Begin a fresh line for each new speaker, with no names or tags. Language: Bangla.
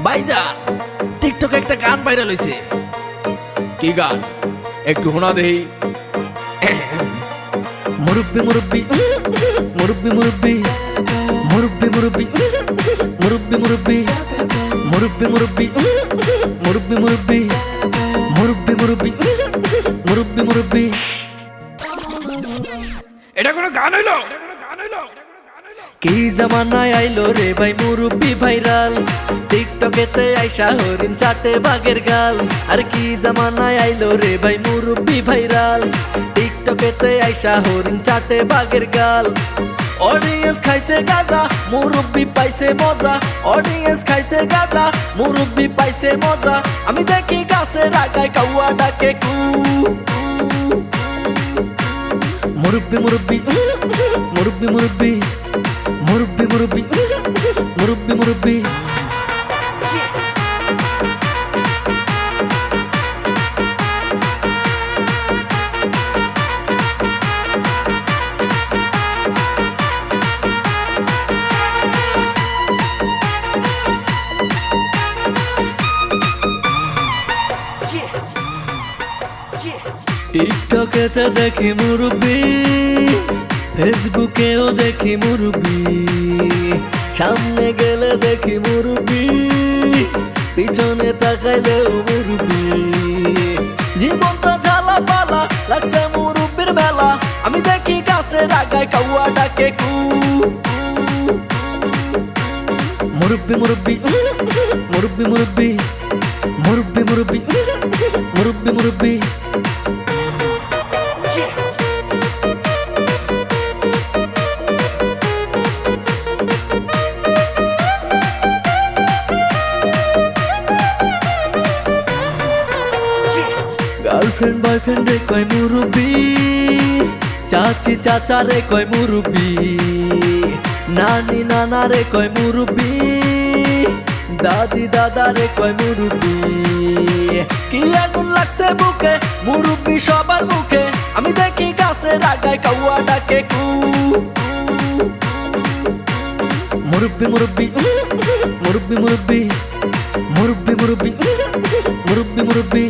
ভাইজান টিকটকে একটা গান ভাইরাল হইছে। কি গান একটু শোনা দেই। মুরব্বি মুরব্বি মুরব্বি মুরব্বি মুরব্বি মুরব্বি মুরব্বি মুরব্বি মুরব্বি মুরব্বি মুরব্বি মুরব্বি মুরব্বি মুরব্বি মুরব্বি মুরব্বি। এটা কোনো গান হইলো? কি জামানায় আইলো রে ভাই মুরব্বি ভাইরাল, টিকটকেতে আইসা হরিণ চাটে বাঘের গাল। আর কি জামানায় আইলো রে ভাই মুরব্বি ভাইরাল, টিকটকেতে আইসা হরিণ চাটে বাঘের গাল। অডিয়েন্স খাইছে গাজা, মুরব্বি পাইছে মজা। অডিয়েন্স খাইছে গাজা, মুরব্বি পাইছে মজা। আমি দেখি গাছের আগায় কাউয়া ডাকে কু। মুরব্বি মুরব্বি মুরব্বি মুরব্বি মুরব্বি মুরব্বি মুরব্বি মুরব্বি। টিকটকেতে দেখি মুরব্বি, ফেসবুকেও দেখি মুরব্বি। সামনে গেলে দেখি মুরব্বি, পিছনে তাকাইলেও মুরব্বি। জীবনটা জ্বালা পালা লাগছে মুরব্বির মেলা। আমি দেখি গাছের আগায় কাউয়া ডাকে কু। মুরব্বি মুরব্বি মুরব্বি মুরব্বি মুরব্বি মুরব্বি মুরব্বি মুরব্বি। গার্লফ্রেন্ড বয়ফ্রেন্ড রে কয় মুরব্বি, চাচি চাচা রে কয় মুরব্বি, নানি নানা রে কয় মুরব্বি, দাদি দাদা রে কয় মুরব্বি। কি আগুন লাগছে বুকে মুরব্বি সবার মুখে। আমি দেখি গাছের আগায় কাউয়া ডাকে কু। মুরব্বি মুরব্বি মুরব্বি মুরব্বি মুরব্বি মুরব্বি মুরব্বি মুরব্বি।